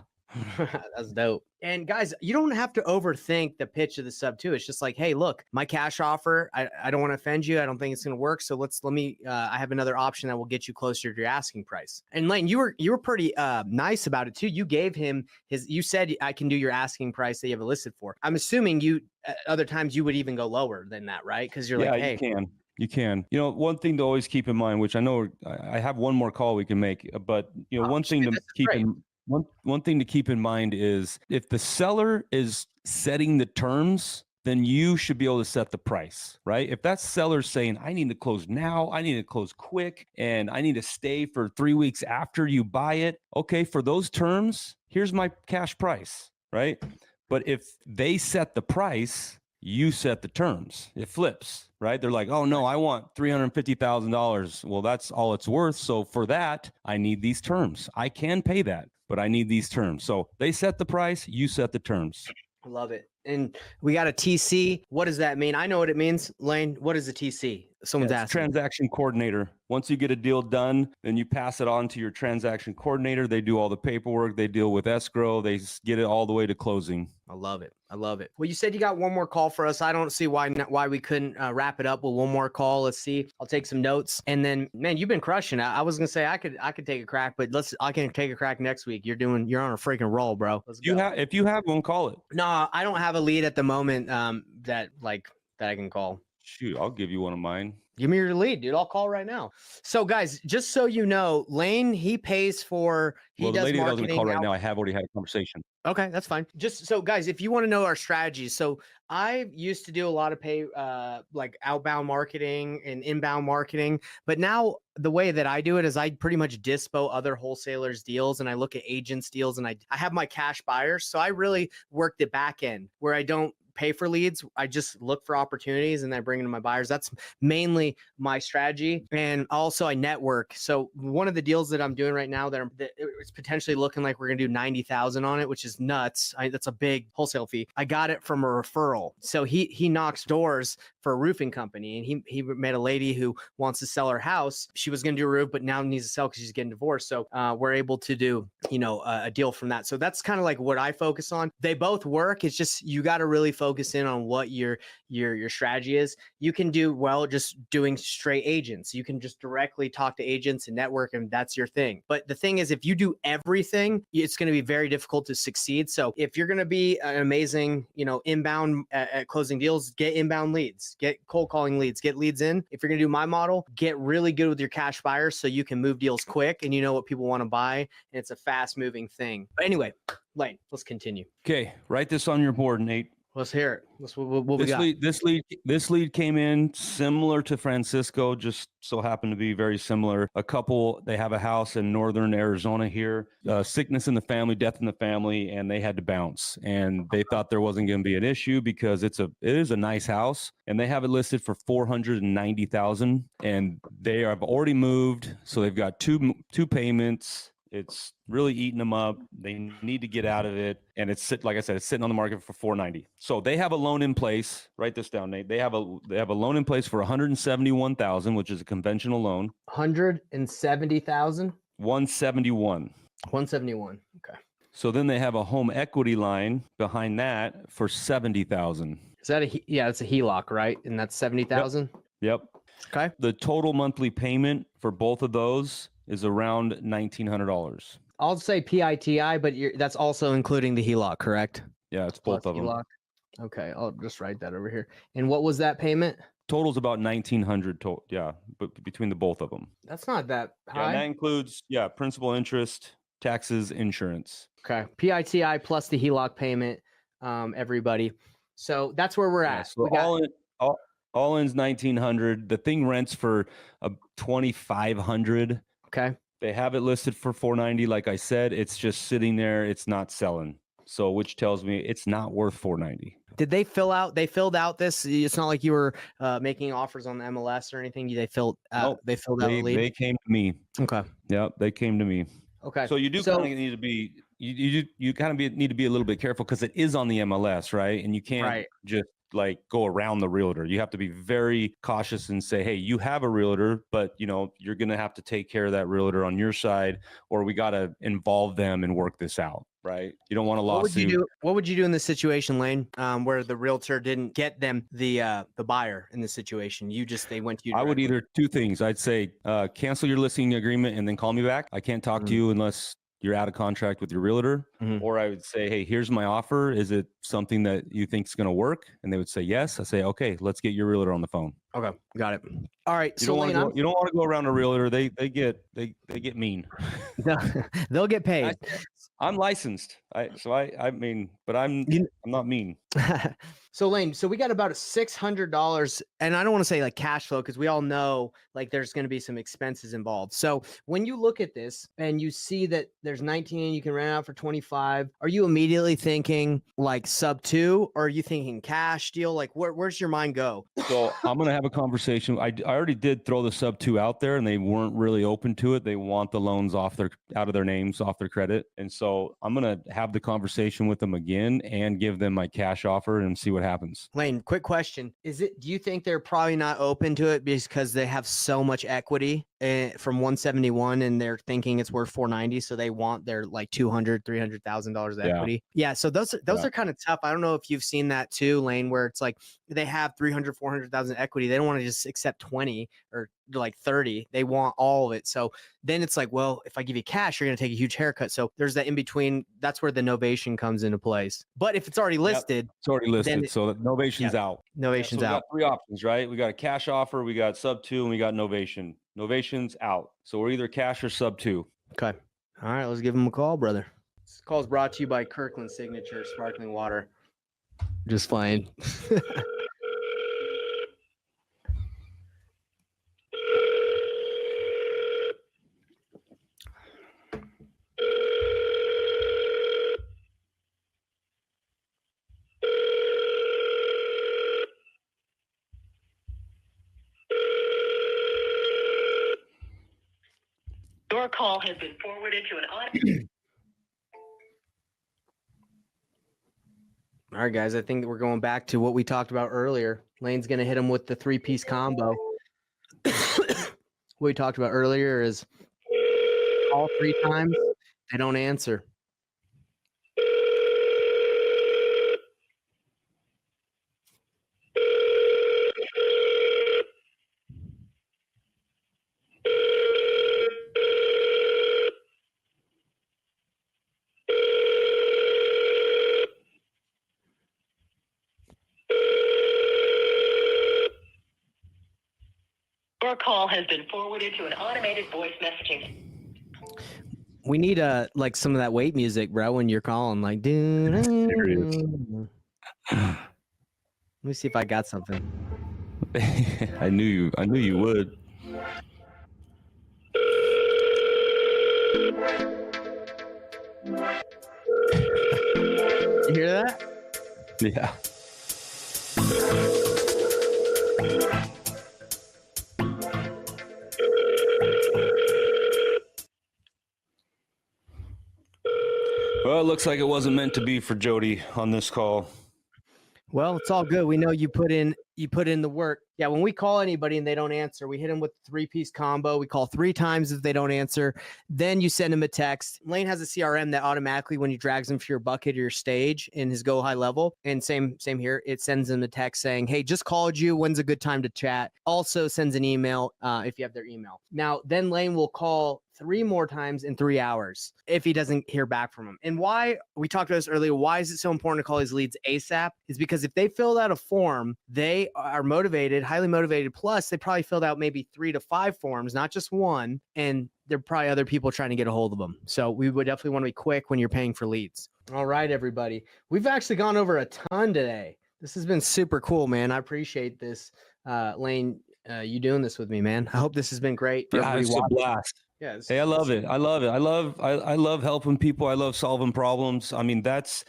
S1: That's dope. And guys, you don't have to overthink the pitch of the sub 2. It's just like, hey, look, my cash offer, I don't want to offend you. I don't think it's going to work. So I have another option that will get you closer to your asking price. And Lane, you were pretty nice about it too. You gave him you said, I can do your asking price that you have it listed for. I'm assuming other times you would even go lower than that, right? Because you're like, hey.
S4: You can. One thing to always keep in mind, which I know I have one more call we can make, but one thing to keep in one thing to keep in mind is if the seller is setting the terms, then you should be able to set the price, right? If that seller's saying, I need to close now, I need to close quick, and I need to stay for 3 weeks after you buy it. Okay, for those terms, here's my cash price, right? But if they set the price, you set the terms. It flips, right? They're like, oh no, I want $350,000. Well, that's all it's worth. So for that, I need these terms. I can pay that, but I need these terms. So they set the price, you set the terms.
S1: Love it. And we got a TC. What does that mean? I know what it means. Lane, what is a TC? Someone's asking.
S4: Transaction coordinator. Once you get a deal done, then you pass it on to your transaction coordinator. They do all the paperwork. They deal with escrow. They get it all the way to closing.
S1: I love it. Well, you said you got one more call for us. I don't see why we couldn't wrap it up with one more call. Let's see. I'll take some notes. And then, man, you've been crushing it. I was gonna say I could take a crack, but I can take a crack next week. You're on a freaking roll, bro. Let's go.
S4: If you have one, call it.
S1: No, I don't have a lead at the moment that I can call.
S4: Shoot, I'll give you one of mine.
S1: Give me your lead, dude. I'll call right now. So, guys, just so you know, Lane, he pays for.
S4: The lady that I was going to call right now, I have already had a conversation.
S1: Okay, that's fine. Just so, guys, if you want to know our strategies, so I used to do a lot of pay, like outbound marketing and inbound marketing, but now the way that I do it is I pretty much dispo other wholesalers' deals, and I look at agents' deals, and I have my cash buyers. So I really work the back end where I don't pay for leads. I just look for opportunities and I bring them to my buyers. That's mainly my strategy. And also I network. So one of the deals that I'm doing right now that it's potentially looking like we're going to do 90,000 on it, which is nuts. That's a big wholesale fee. I got it from a referral. So he knocks doors for a roofing company, and he met a lady who wants to sell her house. She was going to do a roof, but now needs to sell because she's getting divorced. So we're able to do, a deal from that. So that's kind of like what I focus on. They both work. It's just, you got to really focus focus in on what your strategy is, you can do well just doing straight agents. You can just directly talk to agents and network, and that's your thing. But the thing is, if you do everything, it's going to be very difficult to succeed. So if you're going to be an amazing, inbound at closing deals, get inbound leads, get cold calling leads, get leads in. If you're going to do my model, get really good with your cash buyers so you can move deals quick and you know what people want to buy. And it's a fast moving thing. But anyway, Lane, let's continue.
S4: Okay, write this on your board, Nate.
S1: Let's hear it. What we got.
S4: This lead came in similar to Francisco, just so happened to be very similar. A couple, they have a house in northern Arizona here, sickness in the family, death in the family, and they had to bounce. And they thought there wasn't going to be an issue because it is a nice house, and they have it listed for $490,000, and they have already moved, so they've got two payments. It's really eating them up. They need to get out of it. And like I said, it's sitting on the market for $490,000. So they have a loan in place. Write this down, Nate. They have a loan in place for $171,000, which is a conventional loan.
S1: 170,000?
S4: 171.
S1: 171. Okay.
S4: So then they have a home equity line behind that for $70,000.
S1: Is that it's a HELOC, right? And that's 70,000?
S4: Yep.
S1: Okay.
S4: The total monthly payment for both of those is around $1,900.
S1: I'll say PITI, but that's also including the HELOC, correct?
S4: Yeah, it's both of them.
S1: HELOC. Okay, I'll just write that over here. And what was that payment?
S4: Total's about $1,900 total. Yeah, but between the both of them.
S1: That's not that high.
S4: Yeah, and that includes principal, interest, taxes, insurance.
S1: Okay, PITI plus the HELOC payment, everybody. So that's where we're at.
S4: So all in's $1,900. The thing rents for $2,500.
S1: Okay.
S4: They have it listed for $490. Like I said, it's just sitting there. It's not selling. So, which tells me it's not worth $490.
S1: Did they filled out this? It's not like you were making offers on the MLS or anything. They filled out. Nope. They filled out a lead.
S4: They came to me.
S1: Okay.
S4: Yeah, they came to me.
S1: Okay.
S4: So you do kind of need to be. You kind of need to be a little bit careful because it is on the MLS, right? And you can't just like go around the realtor. You have to be very cautious and say, hey, you have a realtor, but you're going to have to take care of that realtor on your side, or we got to involve them and work this out. Right. You don't want a lawsuit.
S1: What would you do in this situation, Lane, where the realtor didn't get them the buyer in this situation? They went to you.
S4: I would either two things. I'd say cancel your listing agreement and then call me back. I can't talk to you unless you're out of contract with your realtor. Or I would say, hey, here's my offer. Is it something that you think is going to work? And they would say yes. I say, okay, let's get your realtor on the phone.
S1: Okay, got it. All right.
S4: You don't want to go around a realtor. They get mean.
S1: They'll get paid.
S4: I'm licensed. I'm not mean.
S1: So Lane, we got about $600, and I don't want to say like cash flow because we all know like there's going to be some expenses involved. So when you look at this and you see that there's 19, you can rent out for 25. Are you immediately thinking like sub 2, or are you thinking cash deal? Like where's your mind go?
S4: So I'm going to have a conversation. I already did throw the sub 2 out there, and they weren't really open to it. They want the loans out of their names, off their credit, and so I'm going to have the conversation with them again and give them my cash offer and see what happens.
S1: Lane, quick question. Do you think they're probably not open to it because they have so much equity from 171 and they're thinking it's worth 490? So they want their like $200,000-$300,000 of equity. Yeah. So those are kind of tough. I don't know if you've seen that too, Lane, where it's like they have 300,000-400,000 equity. They don't want to just accept 20 or like 30. They want all of it. So then it's like, well, if I give you cash, you're going to take a huge haircut. So there's that in between. That's where the novation comes into place. But if it's already listed,
S4: it's already listed. So novation's out.
S1: Novation's out.
S4: We got 3 options, right? We got a cash offer, we got sub 2, and we got novation. Novation's out. So we're either cash or sub 2.
S1: Okay. All right. Let's give them a call, brother. This call is brought to you by Kirkland Signature Sparkling Water. Just fine.
S3: Your call has been forwarded to an automated.
S1: All right, guys. I think we're going back to what we talked about earlier. Lane's going to hit him with the 3-piece combo. What we talked about earlier is call 3 times. They don't answer.
S3: Your call has been forwarded to an automated voice messaging.
S1: We need like some of that wait music, bro, when you're calling. Like,
S4: Serious.
S1: let me see if I got something.
S4: I knew you would.
S1: You hear that?
S4: Yeah. Well, it looks like it wasn't meant to be for Jody on this call.
S1: Well, it's all good. We know you put in the work. Yeah, when we call anybody and they don't answer, we hit them with the 3-piece combo. We call 3 times if they don't answer. Then you send them a text. Lane has a CRM that automatically, when you drags them to your bucket or your stage in his Go High level, and same here, it sends them a text saying, "Hey, just called you. When's a good time to chat?" Also sends an email if you have their email. Now, then Lane will call 3 more times in 3 hours if he doesn't hear back from him. And why, we talked about this earlier, why is it so important to call these leads ASAP? Is because if they filled out a form, they are motivated, highly motivated. Plus, they probably filled out maybe 3 to 5 forms, not just one. And there are probably other people trying to get a hold of them. So we would definitely want to be quick when you're paying for leads. All right, everybody. We've actually gone over a ton today. This has been super cool, man. I appreciate this. Lane, you doing this with me, man. I hope this has been great for
S4: Yeah,
S1: everybody
S4: it's a
S1: watching.
S4: blast.
S1: Yeah,
S4: Hey, I love it. I love helping people. I love solving problems. I mean, that's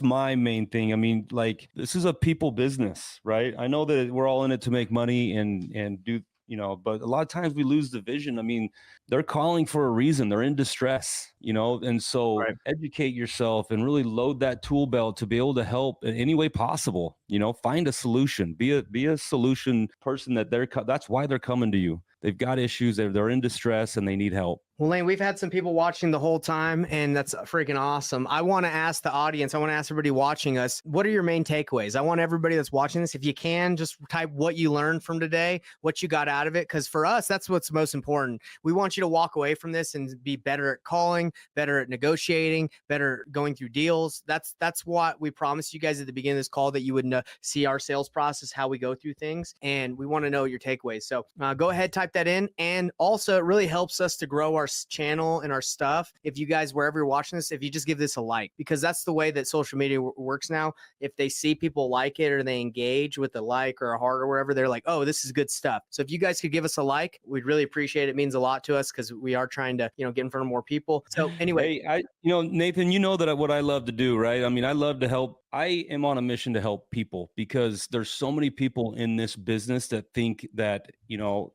S4: my main thing. I mean, like, this is a people business, right? I know that we're all in it to make money and do, but a lot of times we lose the vision. I mean, they're calling for a reason. They're in distress, and so educate yourself and really load that tool belt to be able to help in any way possible. Find a solution. Be a solution person that's why they're coming to you. They've got issues. They're in distress and they need help.
S1: Well, Lane, we've had some people watching the whole time, and that's freaking awesome. I want to ask the audience, I want to ask everybody watching us, what are your main takeaways? I want everybody that's watching this, if you can, just type what you learned from today, what you got out of it, because for us, that's what's most important. We want you to walk away from this and be better at calling, better at negotiating, better going through deals. That's what we promised you guys at the beginning of this call, that you would see our sales process, how we go through things, and we want to know your takeaways. So go ahead, type that in, and also it really helps us to grow our channel and our stuff. If you guys, wherever you're watching this, if you just give this a like, because that's the way that social media works now. If they see people like it or they engage with a like or a heart or wherever, they're like, oh, this is good stuff. So if you guys could give us a like, we'd really appreciate it. It means a lot to us because we are trying to, get in front of more people. So anyway,
S4: hey, Nathan, that what I love to do, right? I mean, I love to help. I am on a mission to help people because there's so many people in this business that think that,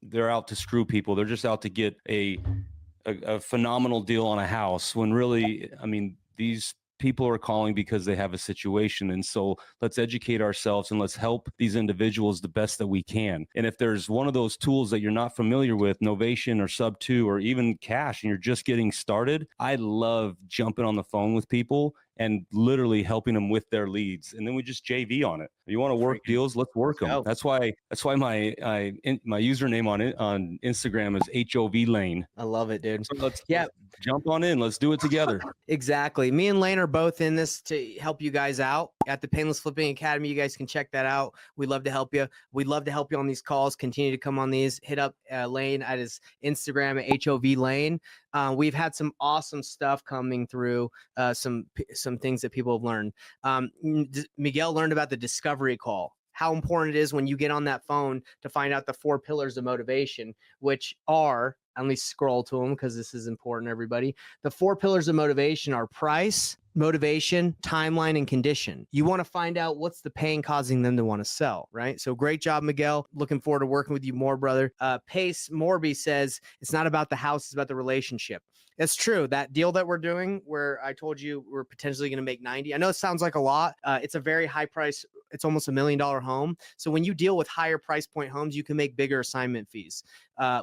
S4: they're out to screw people. They're just out to get a phenomenal deal on a house, when really, I mean, these people are calling because they have a situation. And so let's educate ourselves and let's help these individuals the best that we can. And if there's one of those tools that you're not familiar with, Novation or Sub2 or even Cash, and you're just getting started, I love jumping on the phone with people and literally helping them with their leads. And then we just JV on it. If you want to work deals, let's work them. That's why my username on Instagram is HOV Lane.
S1: I love it, dude.
S4: So let's jump on in. Let's do it together.
S1: Exactly. Me and Lane are both in this to help you guys out at the Painless Flipping Academy. You guys can check that out. We'd love to help you. We'd love to help you on these calls. Continue to come on these. Hit up Lane at his Instagram at HOV Lane. We've had some awesome stuff coming through, some things that people have learned. Miguel learned about the discovery call, how important it is when you get on that phone to find out the 4 pillars of motivation, which are, let me scroll to them because this is important, everybody. The 4 pillars of motivation are price, motivation, timeline, and condition. You want to find out what's the pain causing them to want to sell, right? So great job, Miguel. Looking forward to working with you more, brother. Pace Morby says, it's not about the house, it's about the relationship. That's true. That deal that we're doing where I told you we're potentially going to make 90. I know it sounds like a lot. It's a very high price. It's almost $1 million home. So when you deal with higher price point homes, you can make bigger assignment fees.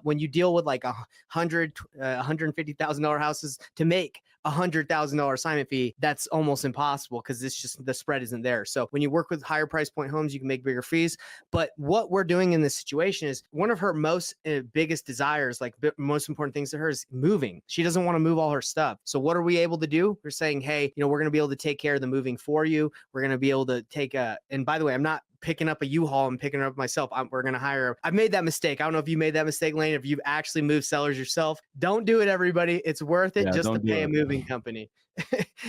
S1: When you deal with like $150,000 houses, to make $100,000 assignment fee, that's almost impossible because it's just the spread isn't there. So when you work with higher price point homes, you can make bigger fees. But what we're doing in this situation is one of her most biggest desires, like most important things to her, is moving. She doesn't want to move all her stuff. So what are we able to do? We're saying, hey, we're going to be able to take care of the moving for you. We're going to be able to take and by the way, I'm not picking up a U-Haul and picking it up myself. We're going to hire. I've made that mistake. I don't know if you made that mistake, Lane. If you've actually moved sellers yourself, don't do it, everybody. It's worth it just to pay a moving company.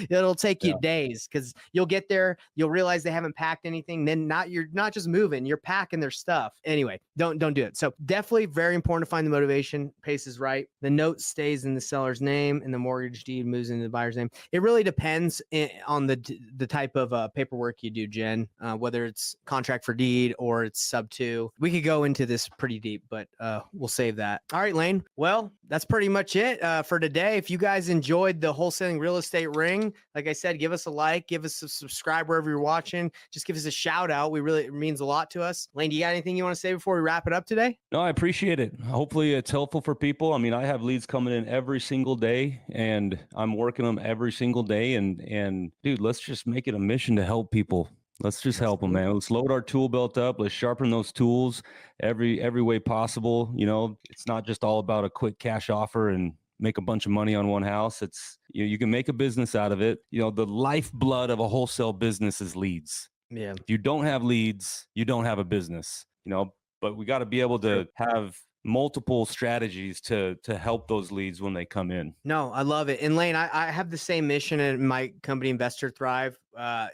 S1: It'll take you days because you'll get there, you'll realize they haven't packed anything. Then you're not just moving, you're packing their stuff. Anyway, don't do it. So definitely very important to find the motivation. Pace is right. The note stays in the seller's name and the mortgage deed moves into the buyer's name. It really depends on the type of paperwork you do, Jen, whether it's contract for deed or it's sub 2. We could go into this pretty deep, but we'll save that. All right, Lane. Well, that's pretty much it for today. If you guys enjoyed the Wholesaling Real Estate Ring, like I said, give us a like, give us a subscribe wherever you're watching. Just give us a shout out. It means a lot to us. Lane, do you got anything you want to say before we wrap it up today?
S4: No, I appreciate it. Hopefully it's helpful for people. I mean, I have leads coming in every single day and I'm working them every single day. And dude, let's just make it a mission to help people. Let's just help them, man. Let's load our tool belt up. Let's sharpen those tools every way possible. You know, it's not just all about a quick cash offer and make a bunch of money on one house. It's you can make a business out of it. You know, the lifeblood of a wholesale business is leads.
S1: Yeah.
S4: If you don't have leads, you don't have a business, you know, but we got to be able to have multiple strategies to help those leads when they come in.
S1: No, I love it. And Lane, I have the same mission in my company, Investor Thrive.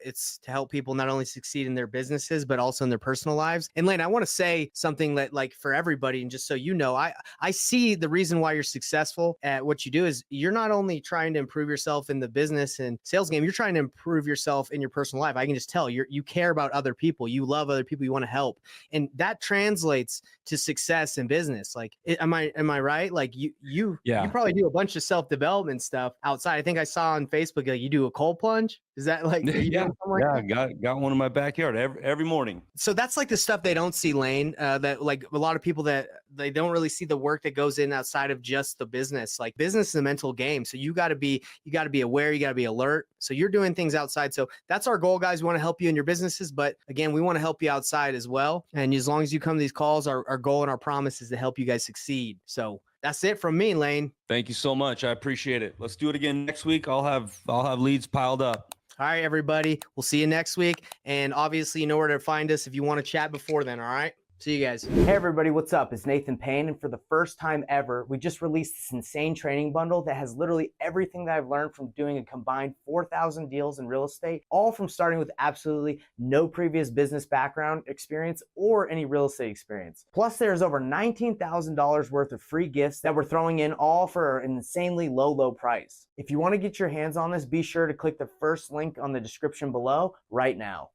S1: It's to help people not only succeed in their businesses, but also in their personal lives. And Lane, I want to say something that, like, for everybody, and just so you know, I see the reason why you're successful at what you do is you're not only trying to improve yourself in the business and sales game, you're trying to improve yourself in your personal life. I can just tell you care about other people. You love other people. You want to help. And that translates to success in business. Like, am I right? Like you probably do a bunch of self-development stuff outside. I think I saw on Facebook, like, you do a cold plunge. Is that like,
S4: got one in my backyard every morning.
S1: So that's like the stuff they don't see, Lane, that like a lot of people that they don't really see the work that goes in outside of just the business. Like, business is a mental game. So you got to be aware, you got to be alert. So you're doing things outside. So that's our goal, guys. We want to help you in your businesses, but again, we want to help you outside as well. And as long as you come to these calls, our goal and our promise is to help you guys succeed. So that's it from me, Lane.
S4: Thank you so much. I appreciate it. Let's do it again next week. I'll have leads piled up.
S1: All right, everybody. We'll see you next week. And obviously, you know where to find us if you want to chat before then. All right. See you guys. Hey, everybody. What's up? It's Nathan Payne. And for the first time ever, we just released this insane training bundle that has literally everything that I've learned from doing a combined 4,000 deals in real estate, all from starting with absolutely no previous business background experience or any real estate experience. Plus, there's over $19,000 worth of free gifts that we're throwing in, all for an insanely low price. If you want to get your hands on this, be sure to click the first link on the description below right now.